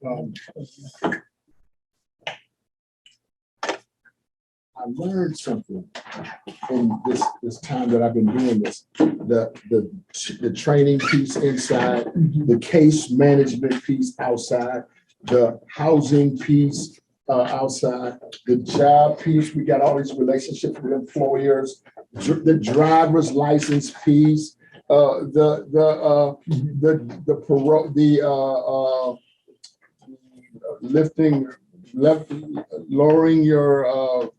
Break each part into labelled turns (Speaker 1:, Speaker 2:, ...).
Speaker 1: Um, I learned something in this time that I've been doing this. The training piece inside, the case management piece outside, the housing piece outside, the job piece. We got all these relationships with employers, the driver's license piece, the parole, lowering your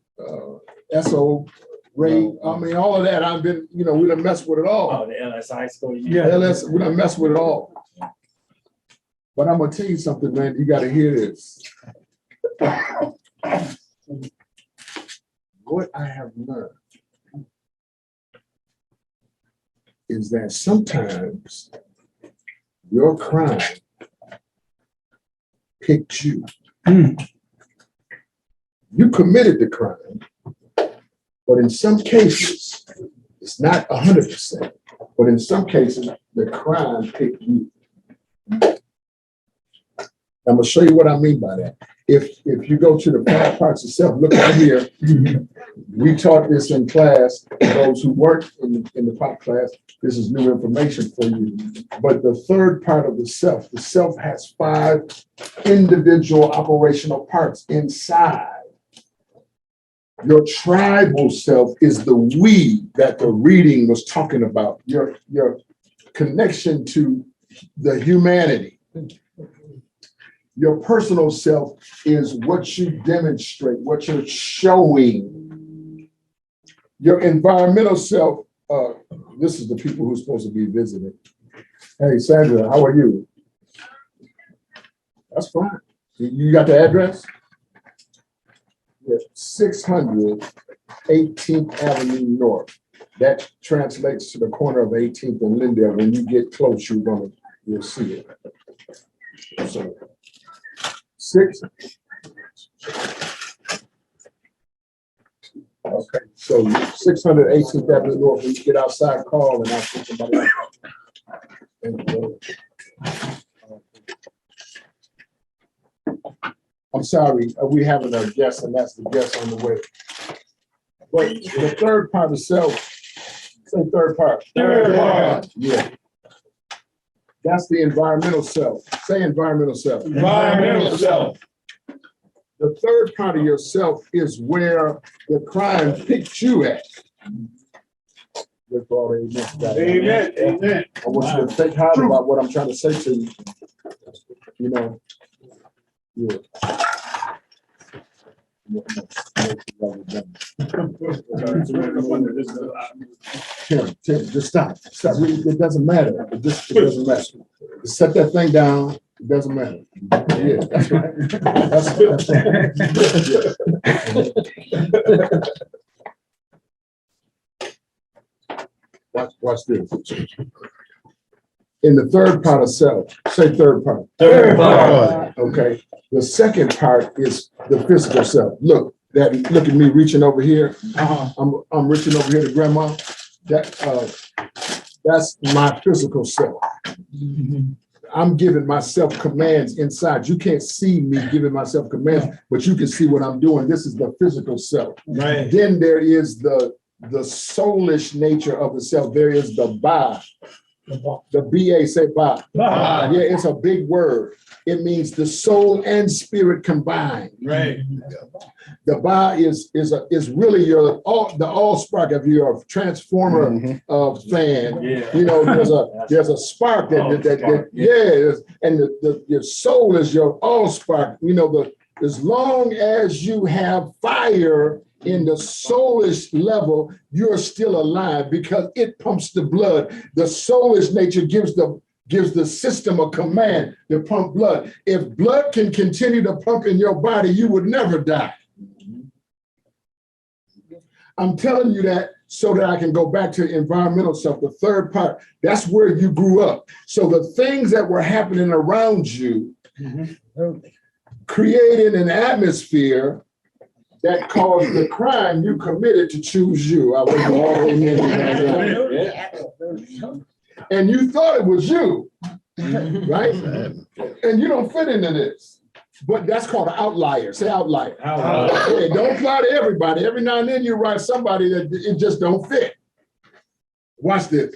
Speaker 1: SO rate. I mean, all of that. I've been, we done messed with it all.
Speaker 2: Oh, the LSI score.
Speaker 1: Yeah, we done messed with it all. But I'm gonna tell you something, man. You got to hear this. What I have learned is that sometimes your crime picked you. You committed the crime, but in some cases, it's not 100%, but in some cases, the crime picked you. I'm gonna show you what I mean by that. If you go to the 5 parts of self, look right here. We taught this in class. Those who work in the pop class, this is new information for you. But the third part of the self has 5 individual operational parts inside. Your tribal self is the we that the reading was talking about. Your connection to the humanity. Your personal self is what you demonstrate, what you're showing. Your environmental self, this is the people who are supposed to be visiting. Hey, Sandra, how are you? That's fine. You got the address? Yeah, 600 18th Avenue North. That translates to the corner of 18th and Lindale. When you get close, you'll see it. So, 6. Okay, so 618th Avenue North. When you get outside, call and I'll put somebody out. I'm sorry, we having a guest, and that's the guest on the way. But the third part of self, say third part.
Speaker 2: Third part.
Speaker 1: Yeah. That's the environmental self. Say environmental self.
Speaker 2: Environmental self.
Speaker 1: The third part of yourself is where the crime picked you at.
Speaker 2: Amen. Amen.
Speaker 1: I want you to think hard about what I'm trying to say to you. You know, yeah. Tim, just stop. Stop. It doesn't matter. It doesn't matter. Just set that thing down. It doesn't matter. Yeah, that's right. Watch this. In the third part of self, say third part.
Speaker 2: Third part.
Speaker 1: Okay. The second part is the physical self. Look at me reaching over here. I'm reaching over here to grandma. That's my physical self. I'm giving myself commands inside. You can't see me giving myself commands, but you can see what I'm doing. This is the physical self.
Speaker 2: Right.
Speaker 1: Then there is the soulish nature of the self. There is the ba. The B-A, say ba.
Speaker 2: Ba.
Speaker 1: Yeah, it's a big word. It means the soul and spirit combined.
Speaker 2: Right.
Speaker 1: The ba is really the all spark of your transformer fan.
Speaker 2: Yeah.
Speaker 1: You know, there's a spark that and your soul is your all spark. You know, as long as you have fire in the soulish level, you're still alive because it pumps the blood. The soulish nature gives the system a command to pump blood. If blood can continue to pump in your body, you would never die. I'm telling you that so that I can go back to environmental self, the third part. That's where you grew up. So the things that were happening around you created an atmosphere that caused the crime you committed to choose you. I was all amen. And you thought it was you. right? And you don't fit into this. But that's called an outlier. Say outlier. Yeah, don't apply to everybody. Every now and then you write somebody that it just don't fit. Watch this.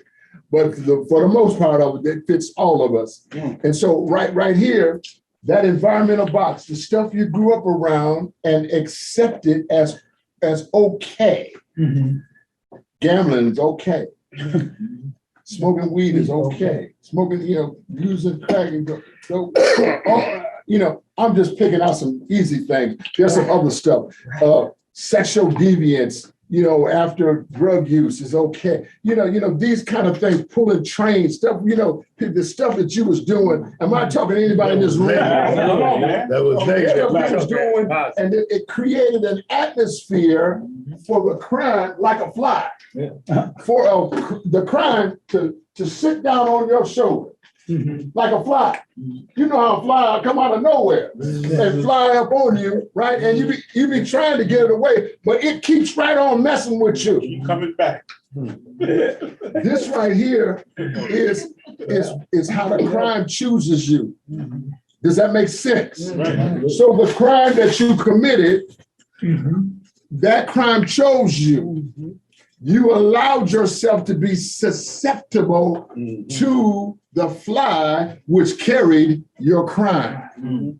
Speaker 1: But for the most part of it, it fits all of us. And so right here, that environmental box, the stuff you grew up around and accepted as okay. Gambling is okay. Smoking weed is okay. Smoking, using crack and I'm just picking out some easy things. There's some other stuff. Sexual deviance, after drug use is okay. These kind of things, pulling trains, stuff, the stuff that you was doing. Am I talking to anybody in this room?
Speaker 2: That
Speaker 1: was negative. Was doing, and it created an atmosphere for the crime like a fly. For the crime to sit down on your shoulder. Like a fly. You know how a fly come out of nowhere and fly up on you, right? And you be trying to get it away, but it keeps right on messing with you.
Speaker 2: Keep coming back.
Speaker 1: This right here is how the crime chooses you. Does that make sense? So the crime that you committed, that crime chose you. You allowed yourself to be susceptible to the fly which carried your crime.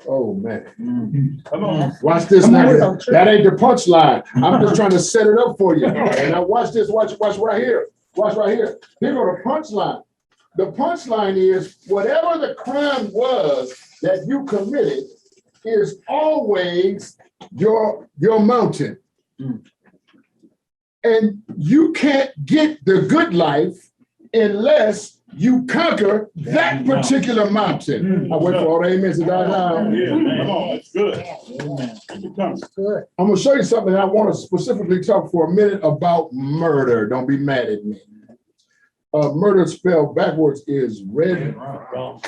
Speaker 1: Oh man.
Speaker 2: Come on.
Speaker 1: Watch this now. That ain't the punchline. I'm just trying to set it up for you. Now watch this, watch right here. Watch right here. Here go the punchline. The punchline is whatever the crime was that you committed is always your mountain. And you can't get the good life unless you conquer that particular mountain. I wait for all the amens to die down.
Speaker 2: Yeah, come on, that's good.
Speaker 1: I'm going to show you something. I want to specifically talk for a minute about murder. Don't be mad at me. Murder spelled backwards is red rum.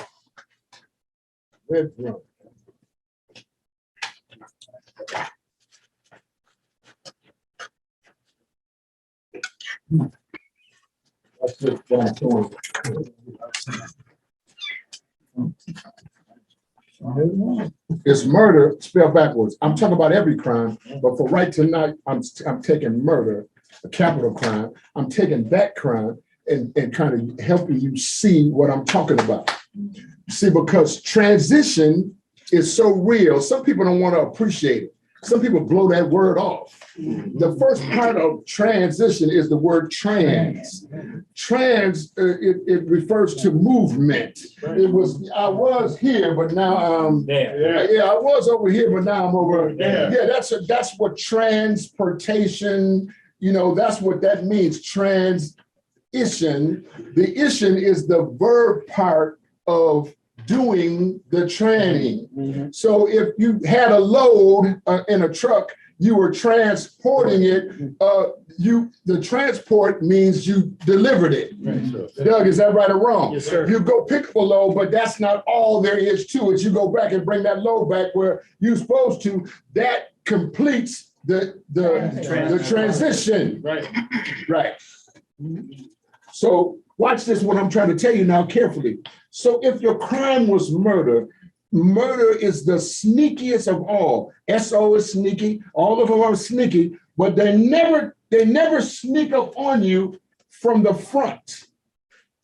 Speaker 1: That's just it's murder spelled backwards. I'm talking about every crime, but for right tonight, I'm taking murder, a capital crime. I'm taking that crime and kind of helping you see what I'm talking about. See, because transition is so real, some people don't want to appreciate it. Some people blow that word off. The first part of transition is the word trans. Trans, it refers to movement. I was here, but now I was over here, but now I'm over there. Yeah, that's what transportation, that's what that means, transition. The ition is the verb part of doing the tranning. So if you had a load in a truck, you were transporting it. The transport means you delivered it. Doug, is that right or wrong?
Speaker 3: Yes, sir.
Speaker 1: You go pick up a load, but that's not all there is to it. You go back and bring that load back where you're supposed to. That completes the transition. Right. So watch this, what I'm trying to tell you now carefully. So if your crime was murder, murder is the sneakiest of all. SO is sneaky, all of them are sneaky, but they never sneak up on you from the front.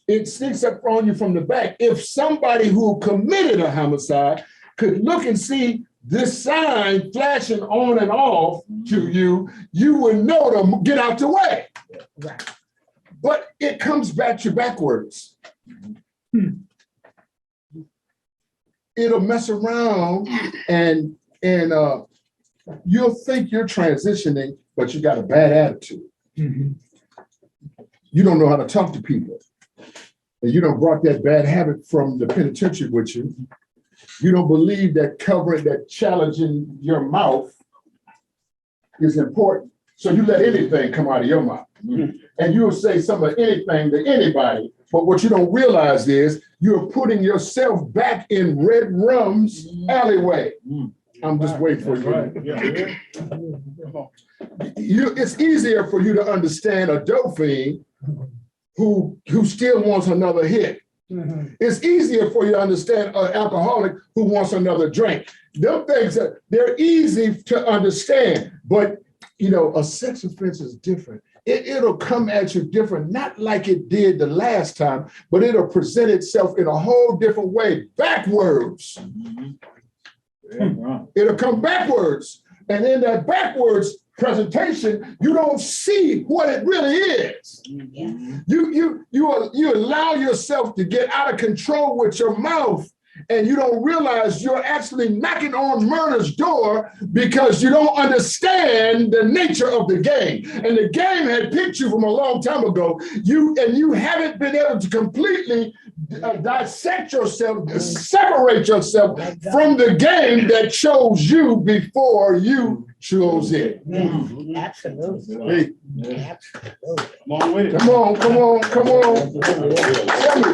Speaker 1: It sneaks up on you from the back. If somebody who committed a homicide could look and see this sign flashing on and off to you, you would know to get out the way.
Speaker 3: Right.
Speaker 1: But it comes back backwards. It'll mess around and you'll think you're transitioning, but you got a bad attitude. You don't know how to talk to people. And you don't brought that bad habit from the penitentiary with you. You don't believe that covering, that challenging your mouth is important. So you let anything come out of your mouth. And you'll say some of anything to anybody. But what you don't realize is you're putting yourself back in Red Rum's alleyway. I'm just waiting for you. It's easier for you to understand a dope fiend who still wants another hit It's easier for you to understand an alcoholic who wants another drink. Them things, they're easy to understand, but you know, a sex offense is different. It'll come at you different, not like it did the last time, but it'll present itself in a whole different way, backwards. It'll come backwards. And in that backwards presentation, you don't see what it really is. You allow yourself to get out of control with your mouth, and you don't realize you're actually knocking on murder's door because you don't understand the nature of the game. And the game had picked you from a long time ago. You haven't been able to completely dissect yourself, separate yourself from the game that chose you before you chose it.
Speaker 3: Absolutely.
Speaker 1: Hey,
Speaker 3: Absolutely.
Speaker 2: Along with it.
Speaker 1: come on. Tell me,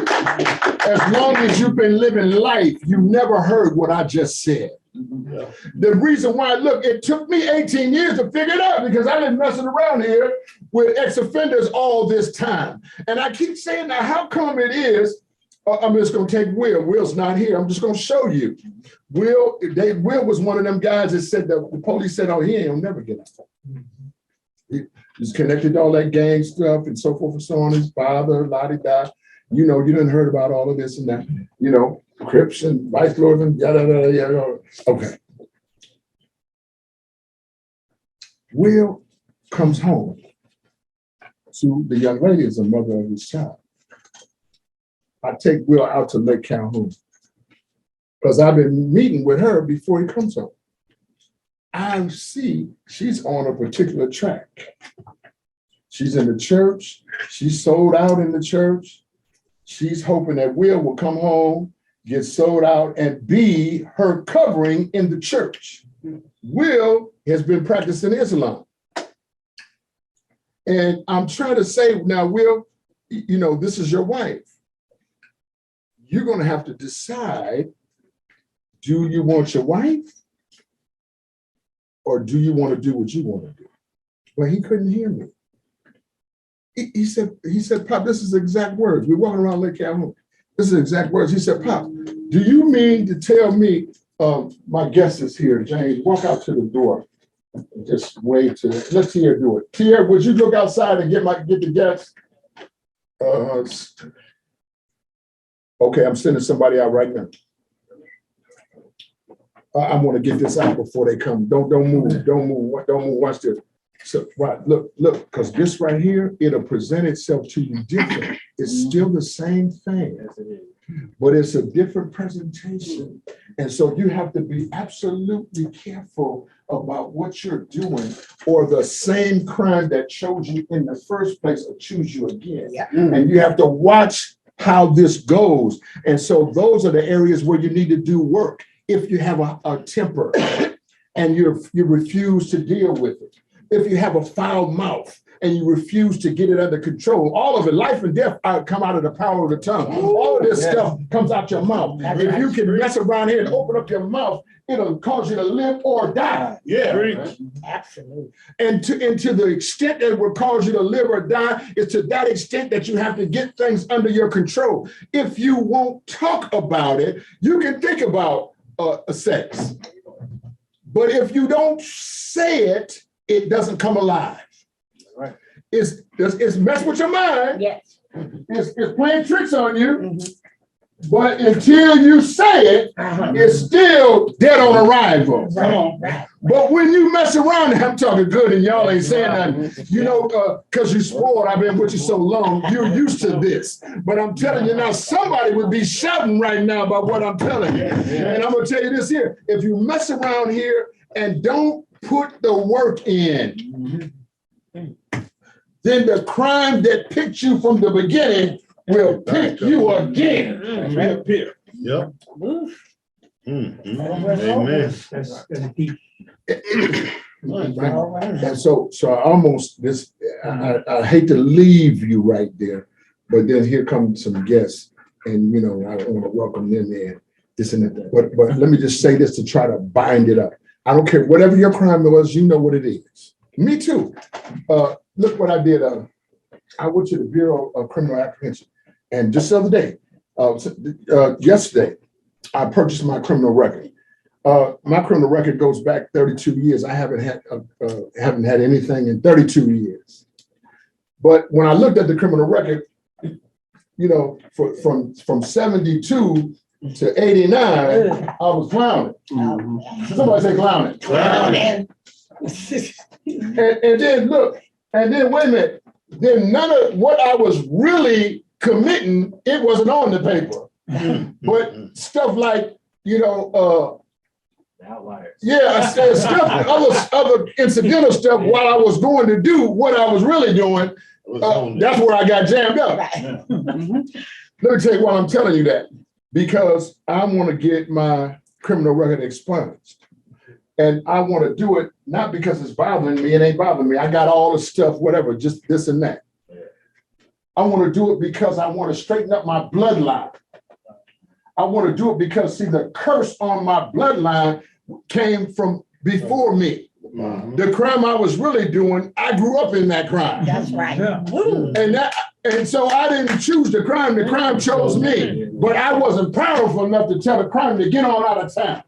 Speaker 1: as long as you've been living life, you never heard what I just said. The reason why, look, it took me 18 years to figure it out because I've been messing around here with ex-offenders all this time. And I keep saying, now, how come it is, I'm just going to take Will. Will's not here. I'm just going to show you. Will was one of them guys that said that the police said, oh, he'll never get out. He's connected to all that gang stuff and so forth and so on. His father, la-di-da. You know, you done heard about all of this and that, you know, Crips and Vice Lords and yada, yada, yada. Okay. Will comes home to the young lady as a mother of his child. I take Will out to Lake Calhoun because I've been meeting with her before he comes home. I see she's on a particular track. She's in the church. She's sold out in the church. She's hoping that Will come home, get sold out, and be her covering in the church. Will has been practicing Islam. And I'm trying to say, now, Will, you know, this is your wife. You're going to have to decide, do you want your wife or do you want to do what you want to do? Well, he couldn't hear me. He said, Pop, this is exact words. We're walking around Lake Calhoun. This is exact words. He said, Pop, do you mean to tell me, my guest is here, James, walk out to the door and just wave to, let Tia do it. Tia, would you look outside and get the guest? Okay, I'm sending somebody out right now. I want to get this out before they come. Don't move. Watch this. So right, look, because this right here, it'll present itself to you different. It's still the same thing, but it's a different presentation. And so you have to be absolutely careful about what you're doing, or the same crime that chose you in the first place will choose you again. And you have to watch how this goes. And so those are the areas where you need to do work. If you have a temper and you refuse to deal with it, if you have a foul mouth and you refuse to get it under control, all of it, life and death come out of the power of the tongue. All of this stuff comes out your mouth. If you can mess around here and open up your mouth, it'll cause you to live or die.
Speaker 3: Absolutely.
Speaker 1: And to the extent that it will cause you to live or die, is to that extent that you have to get things under your control. If you won't talk about it, you can think about sex. But if you don't say it, it doesn't come alive.
Speaker 2: Right.
Speaker 1: It's messing with your mind.
Speaker 3: Yes.
Speaker 1: It's playing tricks on you. But until you say it, it's still dead on arrival.
Speaker 3: Right.
Speaker 1: But when you mess around, I'm talking good and y'all ain't saying nothing, you know, because you spoiled, I've been with you so long, you're used to this. But I'm telling you now, somebody would be shouting right now about what I'm telling you. And I'm going to tell you this here, if you mess around here and don't put the work in, then the crime that picked you from the beginning will pick you again.
Speaker 2: Reappear.
Speaker 4: Yep.
Speaker 3: Amen.
Speaker 1: And so I almost I hate to leave you right there, but then here come some guests, and you know I want to welcome them in. This and that. But let me just say this to try to bind it up. I don't care whatever your crime was, you know what it is. Me too. Look what I did. I went to the Bureau of Criminal Apprehension, and just the other day, Yesterday, I purchased my criminal record. My criminal record goes back 32 years. I haven't had anything in 32 years. But when I looked at the criminal record, you know, from 72 to 89, I was clowning. Somebody say clowning.
Speaker 3: Clowning.
Speaker 1: And then look, and then wait a minute. Then none of what I was really committing, it wasn't on the paper. But stuff like, you know, yeah, I said stuff, other incidental stuff while I was going to do what I was really doing. That's where I got jammed up.
Speaker 3: Right.
Speaker 1: Let me tell you why I'm telling you that. Because I want to get my criminal record expunged. And I want to do it not because it's bothering me. It ain't bothering me. I got all the stuff, whatever, just this and that. I want to do it because I want to straighten up my bloodline. I want to do it because, see, the curse on my bloodline came from before me. The crime I was really doing, I grew up in that crime.
Speaker 3: That's right.
Speaker 1: And so I didn't choose the crime chose me. But I wasn't powerful enough to tell the crime to get on out of town.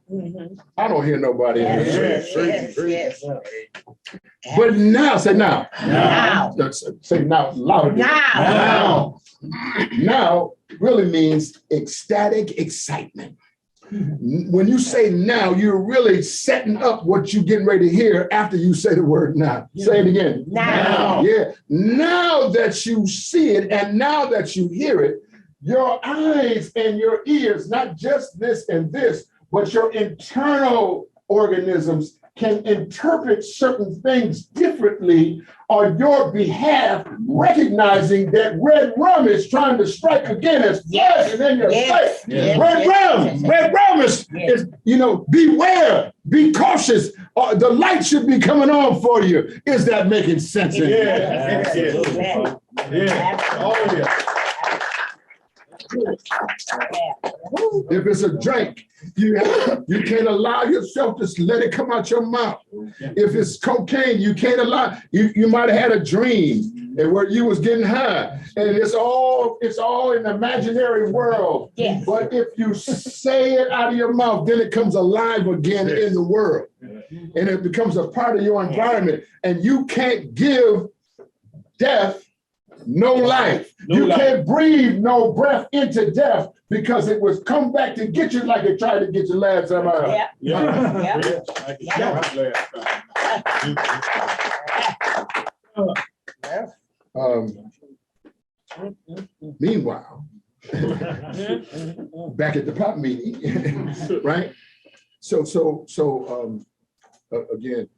Speaker 1: I don't hear nobody.
Speaker 3: Yes.
Speaker 1: But now, say now.
Speaker 3: Now.
Speaker 1: Say now louder.
Speaker 3: Now.
Speaker 1: Now really means ecstatic excitement. When you say now, you're really setting up what you're getting ready to hear after you say the word now. Say it again.
Speaker 3: Now.
Speaker 1: Yeah. Now that you see it and now that you hear it, your eyes and your ears, not just this and this, but your internal organisms can interpret certain things differently on your behalf, recognizing that red rum is trying to strike again as flesh and in your face. Red rum is, you know, beware, be cautious. The light should be coming on for you. Is that making sense?
Speaker 2: Yeah. Oh, yeah.
Speaker 1: If it's a drink, you can't allow yourself to let it come out your mouth. If it's cocaine, you can't allow. You might have had a dream and where you was getting high, and it's all in the imaginary world.
Speaker 3: Yes.
Speaker 1: But if you say it out of your mouth, then it comes alive again in the world, and it becomes a part of your environment. And you can't give death no life. You can't breathe no breath into death because it was come back to get you like it tried to get you last time out. Meanwhile, back at the pop meeting, right? So again,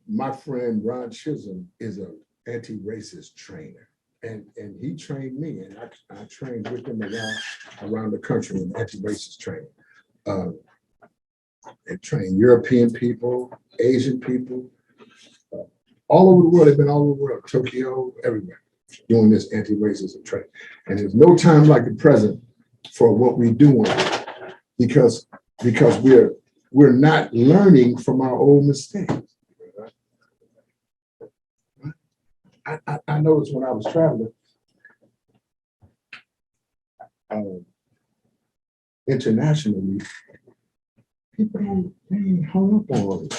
Speaker 1: my friend Ron Chisholm is an anti-racist trainer. And he trained me, and I trained with him around the country in anti-racist training. And trained European people, Asian people, all over the world. They've been all over the world, Tokyo, everywhere, doing this anti-racism training. And there's no time like the present for what we're doing, because we're not learning from our old mistakes. I noticed when I was traveling internationally, people ain't hung up on it.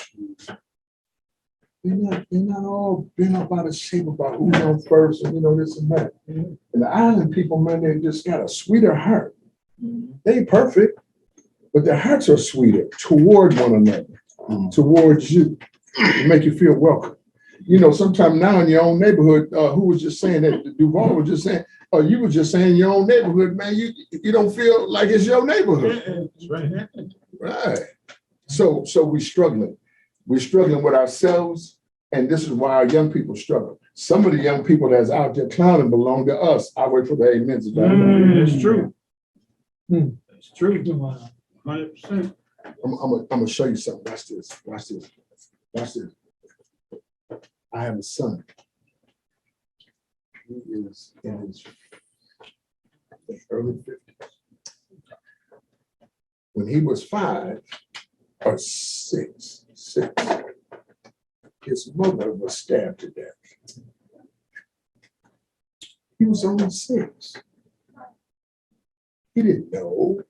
Speaker 1: They're not all bent up out of shape about who's on first and this and that. And the island people, man, they just got a sweeter heart. They ain't perfect, but their hearts are sweeter toward one another, towards you, to make you feel welcome. Sometime now in your own neighborhood, who was just saying that? Duval was just saying, you were just saying your own neighborhood, man, you don't feel like it's your neighborhood. Right. So we're struggling. We're struggling with ourselves, and this is why our young people struggle. Some of the young people that's out there clowning belong to us. I wait for the amens.
Speaker 2: It's true. It's true. 100%.
Speaker 1: I'm gonna show you something. Watch this. I have a son. He is in his early 50s. When he was 5 or 6, his mother was stabbed to death. He was only 6. He didn't know,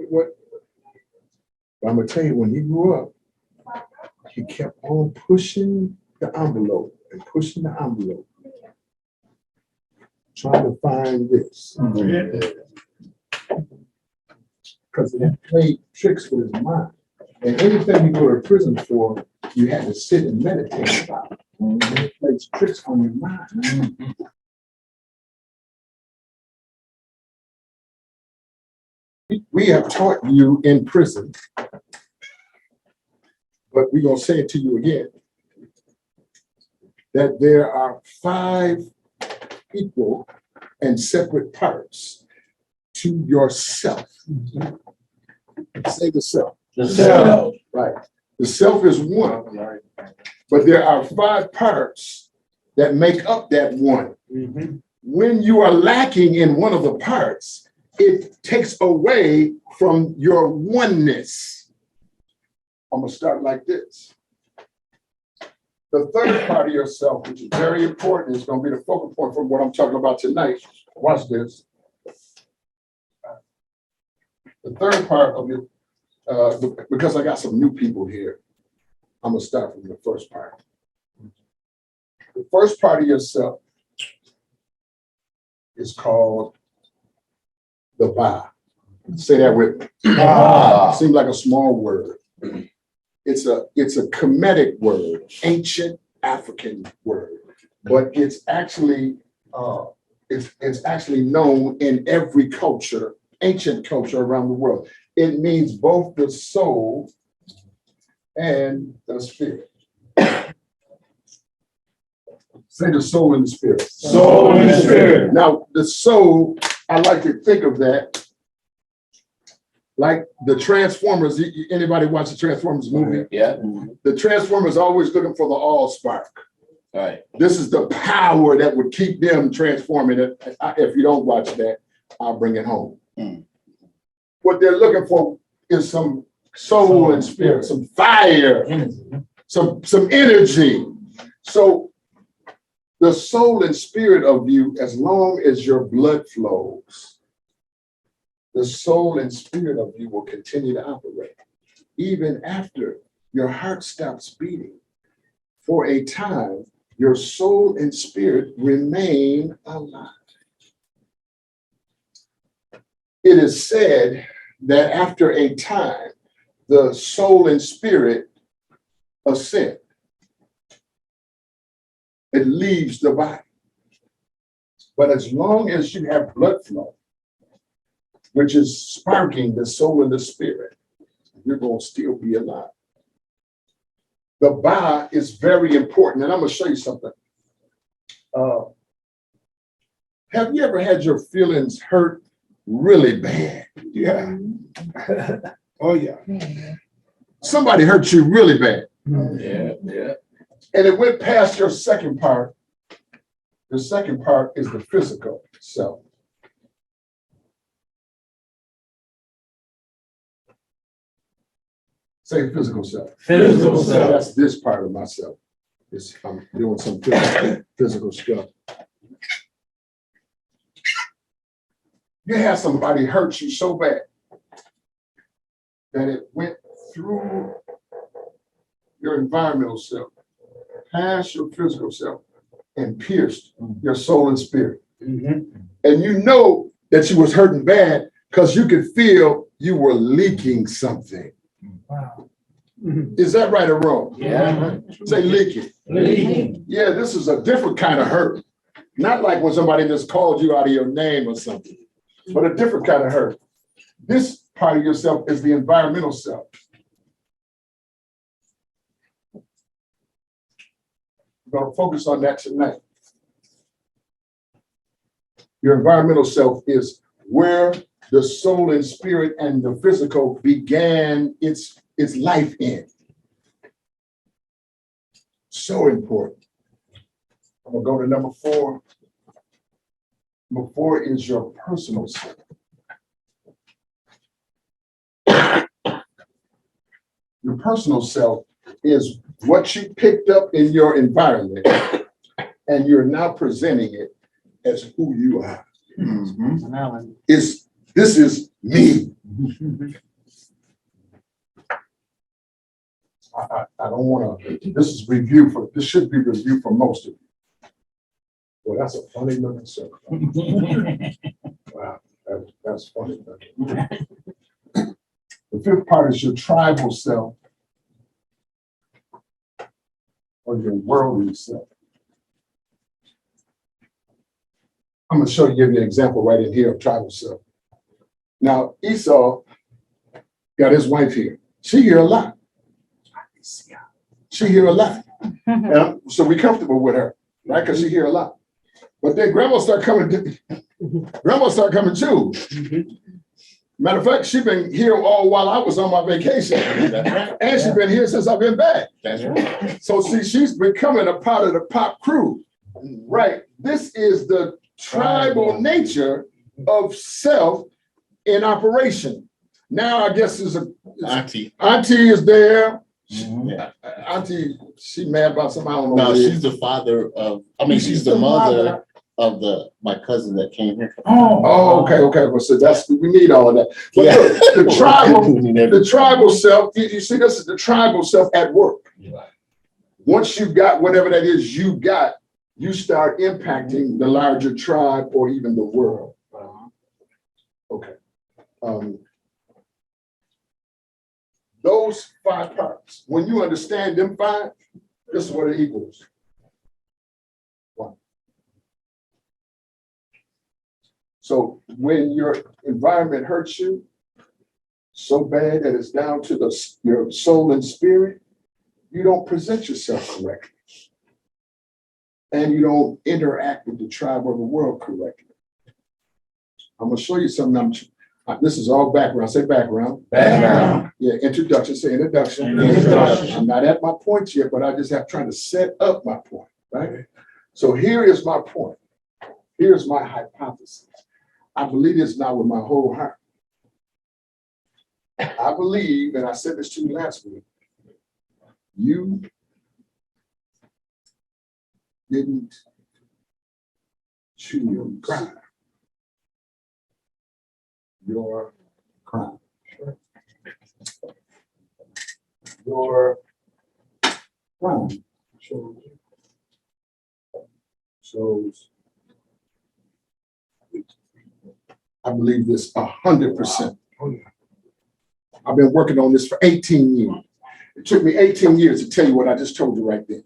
Speaker 1: what. But I'm gonna tell you, when he grew up, he kept on pushing the envelope and pushing the envelope, trying to find this. Because he played tricks with his mind. And anything you go to prison for, you had to sit and meditate about. It plays tricks on your mind. We have taught you in prison, but we're going to say it to you again, that there are 5 equal and separate parts to yourself. Say the self.
Speaker 4: The self.
Speaker 1: Right. The self is one, but there are 5 parts that make up that one. When you are lacking in one of the parts, it takes away from your oneness. I'm gonna start like this. The third part of yourself, which is very important, is gonna be the focal point from what I'm talking about tonight. Watch this. The third part of it, because I got some new people here, I'm gonna start from the first part. The first part of yourself is called the ba. Say that with me. Seems like a small word. It's a Kemetic word, ancient African word, but it's actually known in every culture, ancient culture around the world. It means both the soul and the spirit. Say the soul and the spirit.
Speaker 4: Soul and the spirit.
Speaker 1: Now, the soul, I like to think of that like the Transformers. Anybody watch the Transformers movie?
Speaker 4: Yeah.
Speaker 1: The Transformers are always looking for the all-spark.
Speaker 4: Right.
Speaker 1: This is the power that would keep them transforming it. If you don't watch that, I'll bring it home. What they're looking for is some soul and spirit, some fire, some energy. So the soul and spirit of you, as long as your blood flows, the soul and spirit of you will continue to operate. Even after your heart stops beating, for a time, your soul and spirit remain alive. It is said that after a time, the soul and spirit ascend. It leaves the body. But as long as you have blood flow, which is sparking the soul and the spirit, you're going to still be alive. The ba is very important, and I'm going to show you something. Have you ever had your feelings hurt really bad?
Speaker 2: Yeah. Oh, yeah.
Speaker 1: Somebody hurt you really bad,
Speaker 4: Yeah. Yeah.
Speaker 1: and it went past your second part. The second part is the physical self. Say physical self.
Speaker 4: Physical self.
Speaker 1: That's this part of myself. I'm doing some physical stuff. You have somebody hurt you so bad that it went through your environmental self, past your physical self, and pierced your soul and spirit. And you know that you was hurting bad because you could feel you were leaking something.
Speaker 3: Wow.
Speaker 1: Is that right or wrong?
Speaker 4: Yeah.
Speaker 1: Say leaking.
Speaker 4: Leaking.
Speaker 1: Yeah, this is a different kind of hurt. Not like when somebody just called you out of your name or something, but a different kind of hurt. This part of yourself is the environmental self. We're going to focus on that tonight. Your environmental self is where the soul and spirit and the physical began its life in. So important. I'm going to go to number 4. Number 4 is your personal self. Your personal self is what you picked up in your environment, and you're now presenting it as who you are. This This is me. I don't want to, this should be review for most of you. Well, that's a funny looking circle. Wow, that's funny looking. The fifth part is your tribal self or your worldly self. I'm going to give you an example right in here of tribal self. Now, Esau got his wife here. She hear a lot. She hear a lot. And so we comfortable with her, right? Because she hear a lot. But then grandma start coming too. Matter of fact, she been here all while I was on my vacation. And she been here since I've been back.
Speaker 4: That's right.
Speaker 1: So see, she's becoming a part of the pop crew. Right. This is the tribal nature of self in operation. Now I guess there's
Speaker 4: Auntie.
Speaker 1: Auntie is there.
Speaker 4: Yeah.
Speaker 1: Auntie, she mad about something, I don't know.
Speaker 4: No,
Speaker 1: what it is.
Speaker 4: she's the father of, she's the mother of my cousin that came here.
Speaker 1: Oh, okay. Well, so we need all of that. But
Speaker 4: Yeah.
Speaker 1: look, the tribal self, you see, this is the tribal self at work. Once you got whatever that is you got, you start impacting the larger tribe or even the world. Okay. Those 5 parts, when you understand them 5, this is what it equals. 1. So when your environment hurts you so bad that it's down to your soul and spirit, you don't present yourself correctly. And you don't interact with the tribe or the world correctly. I'm going to show you something. This is all background. Say background.
Speaker 3: Background.
Speaker 1: Yeah, introduction. Say introduction.
Speaker 3: Introduction.
Speaker 1: I'm not at my points yet, but I just have trying to set up my point, right? So here is my point. Here's my hypothesis. I believe this now with my whole heart. I believe, and I said this to you last week, you didn't choose your crime. Your crime shows. I believe this 100%. I've been working on this for 18 years. It took me 18 years to tell you what I just told you right there.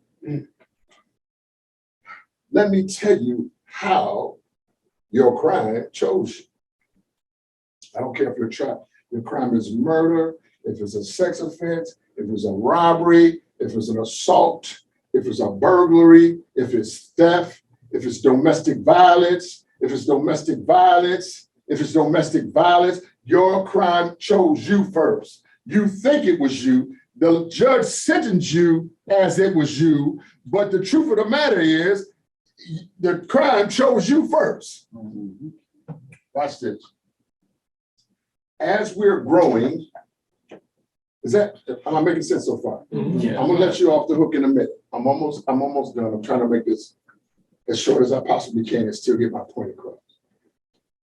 Speaker 1: Let me tell you how your crime chose you. I don't care if your crime is murder, if it's a sex offense, if it's a robbery, if it's an assault, if it's a burglary, if it's theft, if it's domestic violence, if it's domestic violence, your crime chose you first. You think it was you. The judge sentenced you as it was you, but the truth of the matter is the crime chose you first. Watch this. As we're growing, am I making sense so far?
Speaker 4: Yeah.
Speaker 1: I'm gonna let you off the hook in a minute. I'm almost done. I'm trying to make this as short as I possibly can and still get my point across.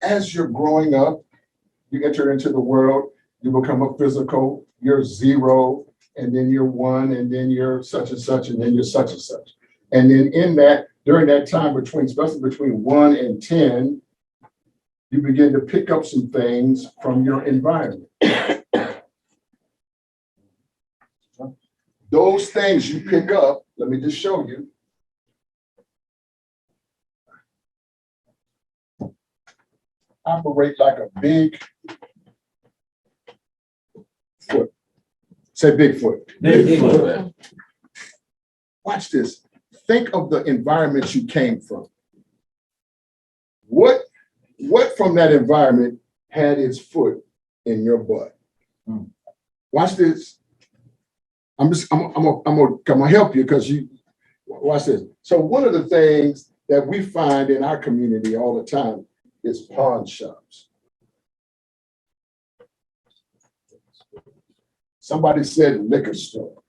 Speaker 1: As you're growing up, you enter into the world, you become a physical, you're 0, and then you're 1, and then you're such and such, and then you're such and such. And then during that time especially between 1 and 10, you begin to pick up some things from your environment. Those things you pick up, let me just show you. Operate like a big foot. Say big foot.
Speaker 4: Bigfoot.
Speaker 1: Watch this. Think of the environment you came from. What from that environment had its foot in your butt? Watch this. I'm gonna help you because you watch this. So one of the things that we find in our community all the time is pawn shops. Somebody said liquor store.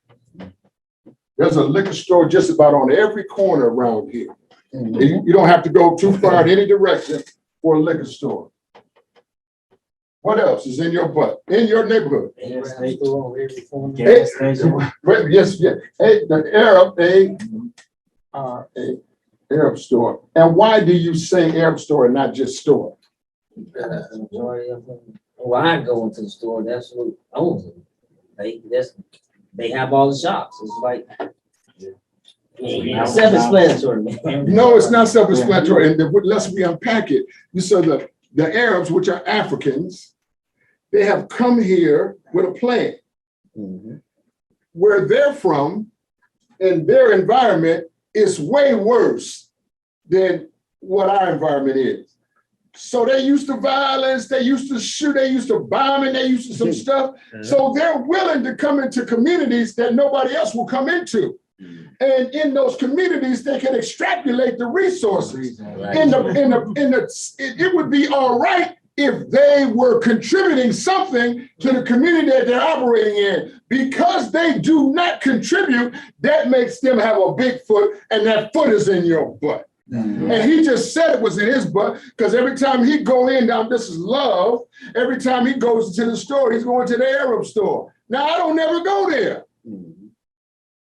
Speaker 1: There's a liquor store just about on every corner around here. And you don't have to go too far in any direction for a liquor store. What else is in your butt, in your neighborhood?
Speaker 5: Gas station.
Speaker 1: Yes, yes. The Arab, Arab store. And why do you say Arab store and not just store?
Speaker 5: Majority of them. Well, I go into the store, that's what owns them. They have all the shops. It's like self-explanatory, man.
Speaker 1: No, it's not self-explanatory. And unless we unpack it, you saw the Arabs, which are Africans, they have come here with a plan. Where they're from and their environment is way worse than what our environment is. So they used to violence, they used to shoot, they used to bombing, they used to some stuff. So they're willing to come into communities that nobody else will come into. And in those communities, they can extrapolate the resources. It would be all right if they were contributing something to the community that they're operating in. Because they do not contribute, that makes them have a big foot, and that foot is in your butt. And he just said it was in his butt, because every time he go in, now this is love, every time he goes to the store, he's going to the Arab store. Now, I don't never go there.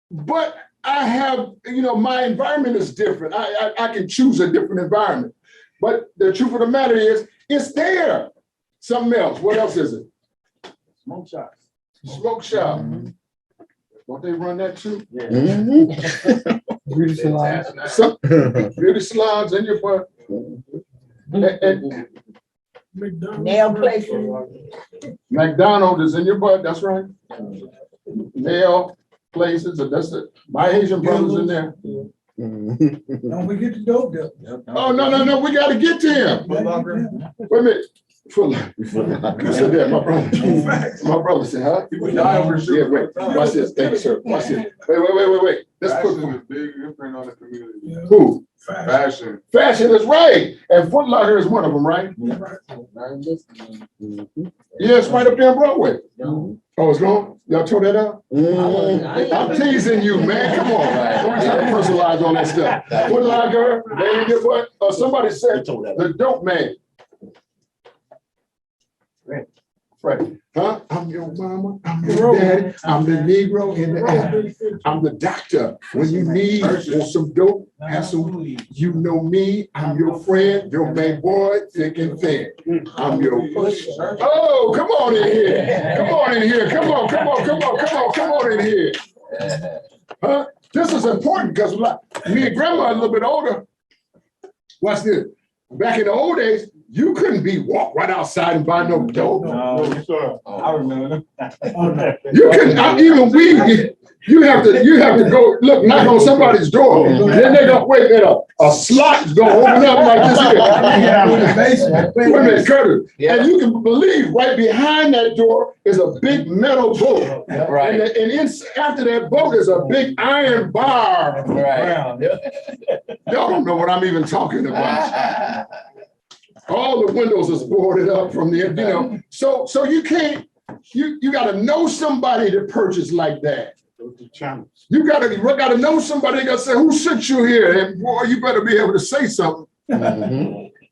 Speaker 1: But I have, my environment is different. I can choose a different environment. But the truth of the matter is, it's there. Something else. What else is it?
Speaker 2: Smoke shops.
Speaker 1: Smoke shop. Don't they run that too?
Speaker 2: Beauty salon.
Speaker 1: Beauty salons in your butt. And
Speaker 3: Nail places.
Speaker 1: McDonald's is in your butt. That's right. Nail places. That's it. My Asian brothers in there.
Speaker 2: Don't forget the dope deal.
Speaker 1: Oh, no. We got to get to him. Wait a minute. You said that, my brother. My brother said, huh?
Speaker 2: People die over shit.
Speaker 1: Yeah, wait. Watch this. Thank you, sir. Watch this. Wait. Let's
Speaker 6: Fashion
Speaker 1: put
Speaker 6: is a big imprint on the community.
Speaker 1: who?
Speaker 6: Fashion.
Speaker 1: Fashion is right. And Foot Locker is one of them, right? Yeah, it's right up there on Broadway. Oh, it's gone? Y'all tore that out? I'm teasing you, man. Come on. Don't try to personalize on that stuff. Foot Locker, they get what? Somebody said the dope man. Right. Huh? I'm your mama, I'm your daddy, I'm the Negro in the air. I'm the doctor. When you need some dope, have some, you know me, I'm your friend, your main boy, thick and thin. I'm your push. Oh, come on in here. Come on in here. Come on in here. Huh? This is important because me and grandma are a little bit older. Watch this. Back in the old days, you couldn't walk right outside and buy no dope.
Speaker 6: No, I remember.
Speaker 1: You couldn't, even weed, you have to go, look, knock on somebody's door. Then they don't wait there, a slot is gonna open up like this here. Wait a minute, Curtis. And you can believe right behind that door is a big metal boat.
Speaker 4: Right.
Speaker 1: And after that boat is a big iron bar.
Speaker 4: Right.
Speaker 1: Y'all don't know what I'm even talking about. All the windows is boarded up from there, So you can't, you gotta know somebody to purchase like that. You gotta know somebody that gotta say, who sent you here? And boy, you better be able to say something.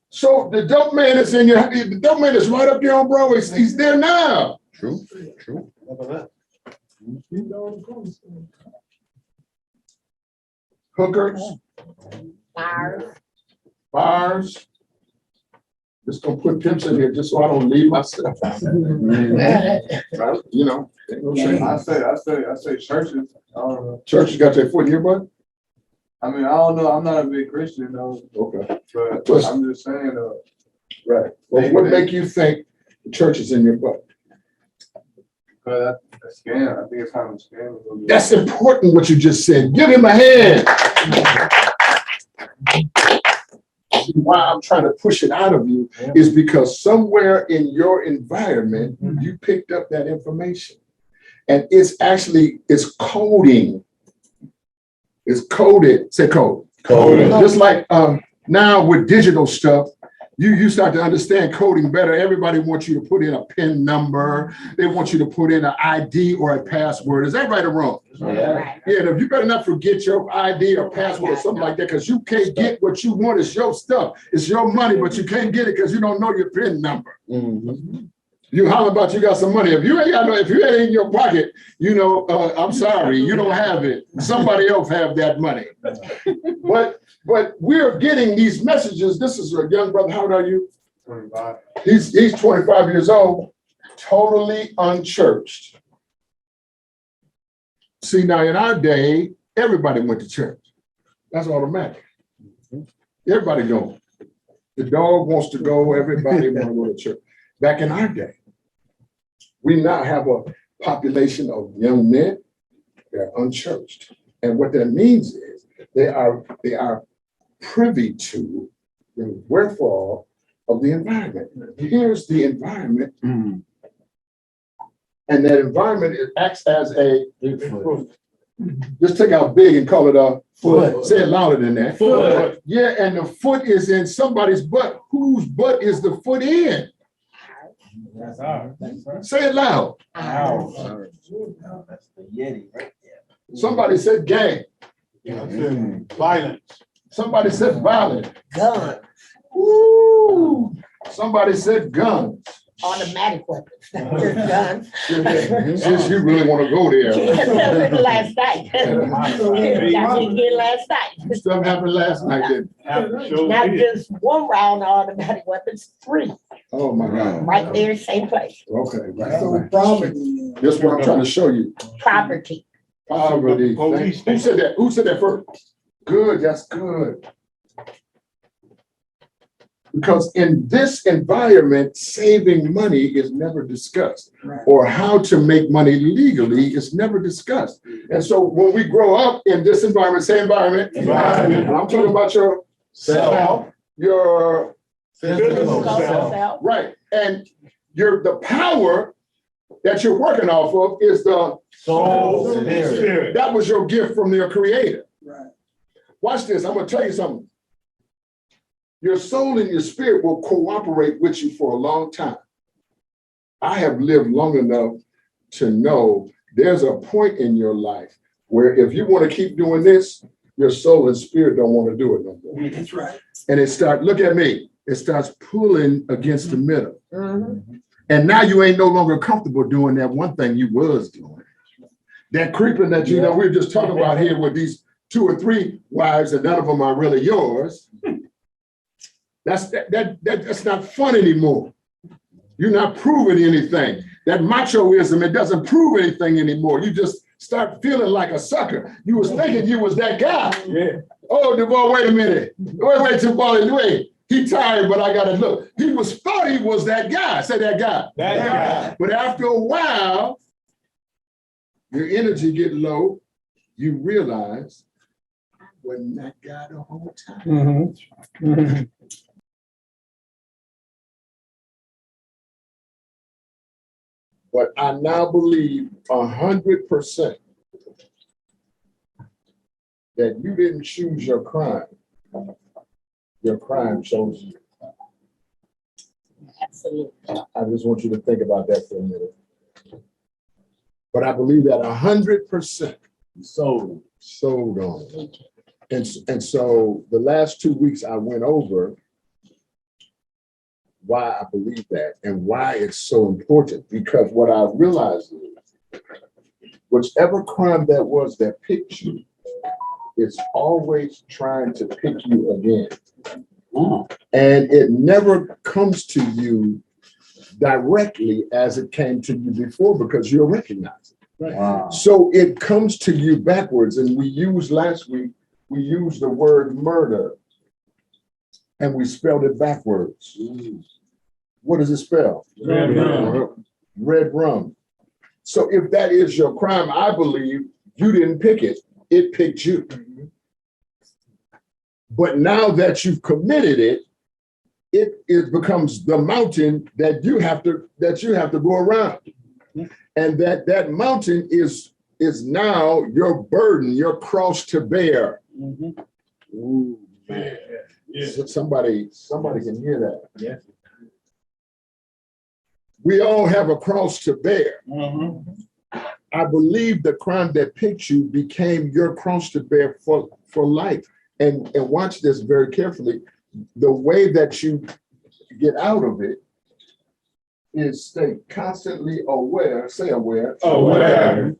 Speaker 1: So the dope man is the dope man is right up there on Broadway. He's there now.
Speaker 4: True.
Speaker 1: Hookers, bars. Just gonna put pimps in here just so I don't leave myself. Right?
Speaker 6: I say churches.
Speaker 1: Churches got their foot in your butt?
Speaker 6: I mean, I don't know. I'm not a big Christian though.
Speaker 1: Okay.
Speaker 6: But I'm just saying
Speaker 1: Right. Well, what make you think the church is in your butt?
Speaker 6: But that's a scam. I think it's kind of a scam.
Speaker 1: That's important what you just said. Give him a hand. Why I'm trying to push it out of you is because somewhere in your environment, you picked up that information. And it's coding. It's coded. Say code.
Speaker 4: Coded.
Speaker 1: Just like now with digital stuff, you start to understand coding better. Everybody wants you to put in a PIN number. They want you to put in an ID or a password. Is that right or wrong?
Speaker 3: Right.
Speaker 1: Yeah, and you better not forget your ID or password or something like that, because you can't get what you want. It's your stuff. It's your money, but you can't get it because you don't know your PIN number. You holler about you got some money. If you ain't got no, if you ain't in your pocket, you know, I'm sorry, you don't have it. Somebody else have that money. But we're getting these messages. This is a young brother. How old are you?
Speaker 6: 25.
Speaker 1: He's 25 years old, totally unchurched. See, now in our day, everybody went to church. That's automatic. Everybody going. The dog wants to go, everybody want to go to church. Back in our day, we now have a population of young men, they're unchurched. And what that means is they are privy to the wherefore of the environment. Here's the environment. And that environment, it acts as a, just take out big and call it a foot. Say it louder than that.
Speaker 2: Foot.
Speaker 1: Yeah, and the foot is in somebody's butt. Whose butt is the foot in?
Speaker 2: That's ours.
Speaker 1: Say it loud.
Speaker 2: Ours. That's the Yeti right there.
Speaker 1: Somebody said gang.
Speaker 6: Violence.
Speaker 1: Somebody said violent.
Speaker 3: Gun,
Speaker 1: Woo! Somebody said guns.
Speaker 3: automatic weapons, not just guns.
Speaker 1: Since you really want to go there.
Speaker 3: Last night. Got me again last night.
Speaker 1: Stuff happened last night, didn't it?
Speaker 3: Not just one round of automatic weapons, 3,
Speaker 1: Oh, my God.
Speaker 3: right there, same place.
Speaker 1: Okay.
Speaker 2: So property.
Speaker 1: This is what I'm trying to show you.
Speaker 3: Property.
Speaker 1: Poverty.
Speaker 6: Police
Speaker 1: Who said that? Who said that first? Good, that's good. Because in this environment, saving money is never discussed,
Speaker 2: Right.
Speaker 1: or how to make money legally is never discussed. And so when we grow up in this environment, say environment, and I'm talking about your self, your,
Speaker 3: Physical self.
Speaker 1: right, and the power that you're working off of is the
Speaker 6: Soul, spirit.
Speaker 1: that was your gift from your creator.
Speaker 2: Right.
Speaker 1: Watch this, I'm gonna tell you something. Your soul and your spirit will cooperate with you for a long time. I have lived long enough to know there's a point in your life where if you want to keep doing this, your soul and spirit don't want to do it no more.
Speaker 2: That's right.
Speaker 1: And look at me, it starts pulling against the middle.
Speaker 3: Mhm.
Speaker 1: And now you ain't no longer comfortable doing that one thing you was doing. That creeping that we were just talking about here with these 2 or 3 wives and none of them are really yours. That's not fun anymore. You're not proving anything. That machoism, it doesn't prove anything anymore. You just start feeling like a sucker. You was thinking you was that guy.
Speaker 6: Yeah.
Speaker 1: Oh, Duval, wait a minute. Wait, Duval, wait. He tired, but I gotta look. Thought he was that guy. Say that guy.
Speaker 6: That guy.
Speaker 1: But after a while, your energy get low. You realize I wasn't that guy the whole time. But I now believe 100% that you didn't choose your crime. Your crime chose you.
Speaker 3: Absolutely.
Speaker 1: I just want you to think about that for a minute. But I believe that 100% sold on. And so the last 2 weeks I went over why I believe that and why it's so important. Because what I realized is whichever crime that was that picked you, it's always trying to pick you again. And it never comes to you directly as it came to you before because you'll recognize it.
Speaker 5: Wow.
Speaker 1: So it comes to you backwards. And last week, we used the word murder and we spelled it backwards. What does it spell?
Speaker 6: Red rum.
Speaker 1: Red rum. So if that is your crime, I believe you didn't pick it. It picked you. But now that you've committed it, it becomes the mountain that you have to go around. And that mountain is now your burden, your cross to bear. Ooh, man.
Speaker 6: Yeah.
Speaker 1: Somebody can hear that.
Speaker 6: Yeah.
Speaker 1: We all have a cross to bear. I believe the crime that picked you became your cross to bear for life. And watch this very carefully. The way that you get out of it is stay constantly aware, say aware.
Speaker 6: Aware.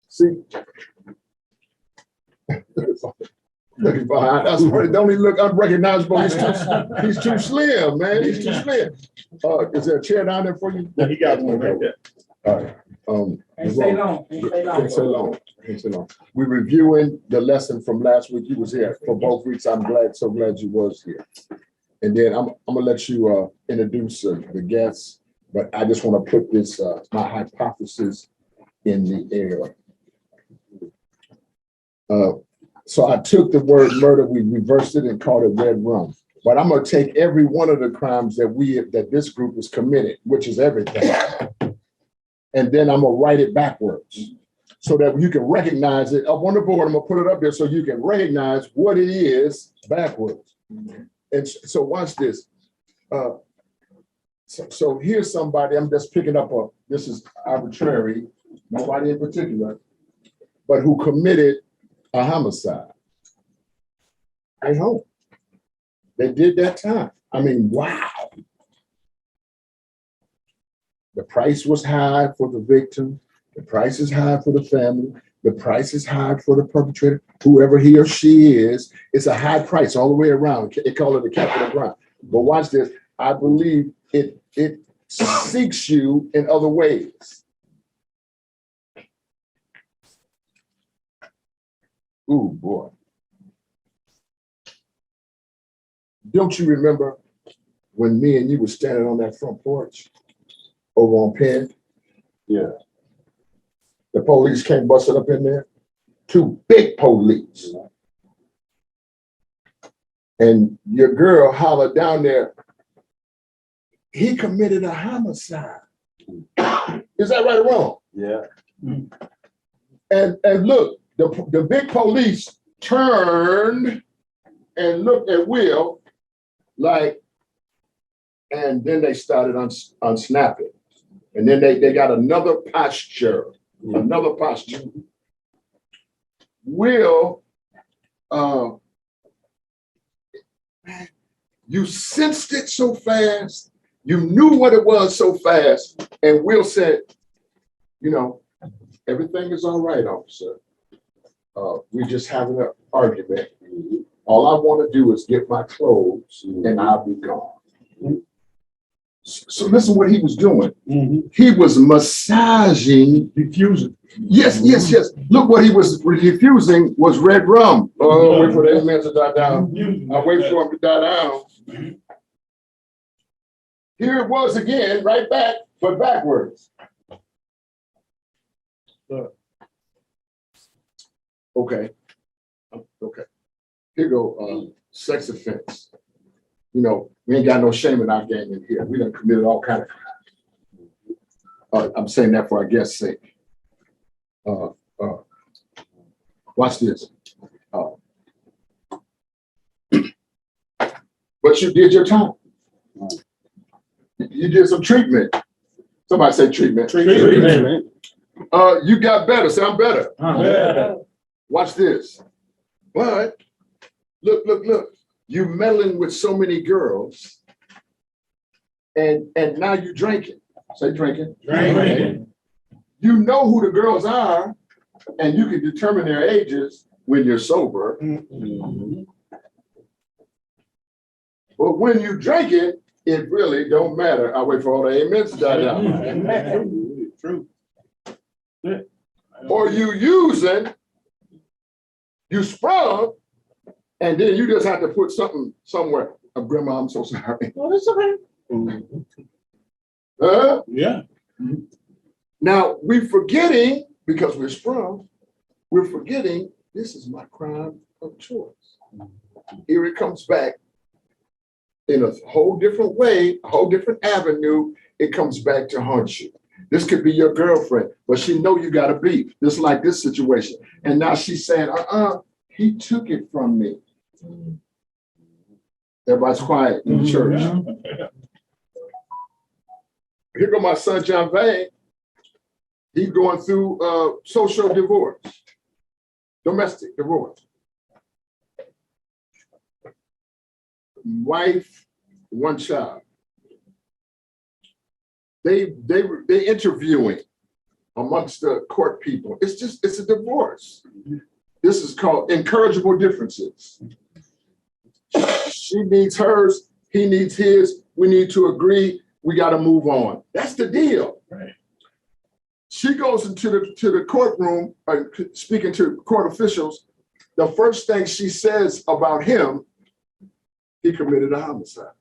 Speaker 1: See? Looking behind, that's funny, don't he look unrecognizable? He's too slim, man, he's too slim. Is there a chair down there for you?
Speaker 4: Yeah, he got one right there.
Speaker 1: All right,
Speaker 5: Ain't stay long, ain't stay long.
Speaker 1: Ain't so long, ain't so long. We're reviewing the lesson from last week. You was here for both weeks. I'm glad, so glad you was here. And then I'm gonna let you introduce the guests, but I just want to put this my hypothesis in the air. So I took the word murder, we reversed it and called it red rum. But I'm gonna take every one of the crimes that this group has committed, which is everything, and then I'm gonna write it backwards so that you can recognize it up on the board. I'm gonna put it up there so you can recognize what it is backwards. And so watch this. So here's somebody, I'm just picking up this is arbitrary, nobody in particular, but who committed a homicide. At home. They did that time. I mean, wow. The price was high for the victim. The price is high for the family. The price is high for the perpetrator, whoever he or she is. It's a high price all the way around. They call it a capital crime. But watch this. I believe it seeks you in other ways. Ooh, boy. Don't you remember when me and you were standing on that front porch over on Penn?
Speaker 6: Yeah.
Speaker 1: The police came busting up in there. 2 big police. And your girl hollered down there, he committed a homicide. Is that right or wrong?
Speaker 6: Yeah.
Speaker 1: And look, the big police turned and looked at Will like, and then they started unsnapping. And then they got another posture. Will, you sensed it so fast, you knew what it was so fast, and Will said, you know, everything is all right, officer. We're just having an argument. All I want to do is get my clothes and I'll be gone. So listen what he was doing. He was massaging. Diffusing. Yes. Look what he was diffusing was red rum. Oh, wait for the amen to die down. I wait for him to die down. Here it was again, right back, but backwards. Okay. Here go sex offense. You know, we ain't got no shame in our game in here. We done committed all kind of crimes. I'm saying that for our guest's sake. Watch this. But you did your time. You did some treatment. Somebody say treatment.
Speaker 6: Treatment.
Speaker 1: You got better. Say I'm better. Watch this. But look. You meddling with so many girls, and now you drinking. Say drinking.
Speaker 6: Drinking.
Speaker 1: You know who the girls are, and you can determine their ages when you're sober. But when you drink it, it really don't matter. I wait for all the amens to die down.
Speaker 6: True.
Speaker 1: Or you using, you sprung, and then you just have to put something somewhere. Grandma, I'm so sorry.
Speaker 3: Well, it's okay.
Speaker 6: Yeah.
Speaker 1: Now we're forgetting, because we're sprung, we're forgetting this is my crime of choice. Here it comes back in a whole different way, a whole different avenue. It comes back to haunt you. This could be your girlfriend, but she know you got a beef, just like this situation. And now she's saying, he took it from me. Everybody's quiet in the church. Here go my son, John Vane. He's going through social divorce, domestic divorce. Wife, 1 child. they interviewing amongst the court people. It's a divorce. This is called incorrigible differences. She needs hers, he needs his, we need to agree, we gotta move on. That's the deal.
Speaker 4: Right.
Speaker 1: She goes into the courtroom, speaking to court officials. The first thing she says about him, he committed a homicide.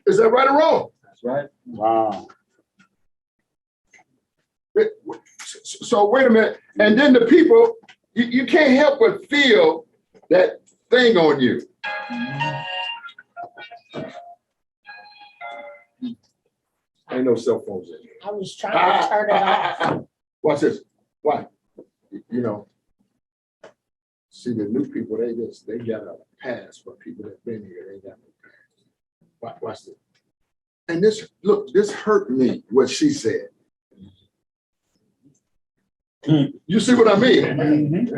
Speaker 1: Is that right or wrong?
Speaker 2: That's right.
Speaker 4: Wow.
Speaker 1: So wait a minute. And then the people, you can't help but feel that thing on you. Ain't no cell phones in here.
Speaker 3: I was trying to turn it off.
Speaker 1: Watch this. Why? You know, see the new people, they got a pass, but people that been here, they got no pass. Watch this. And this hurt me, what she said. You see what I mean?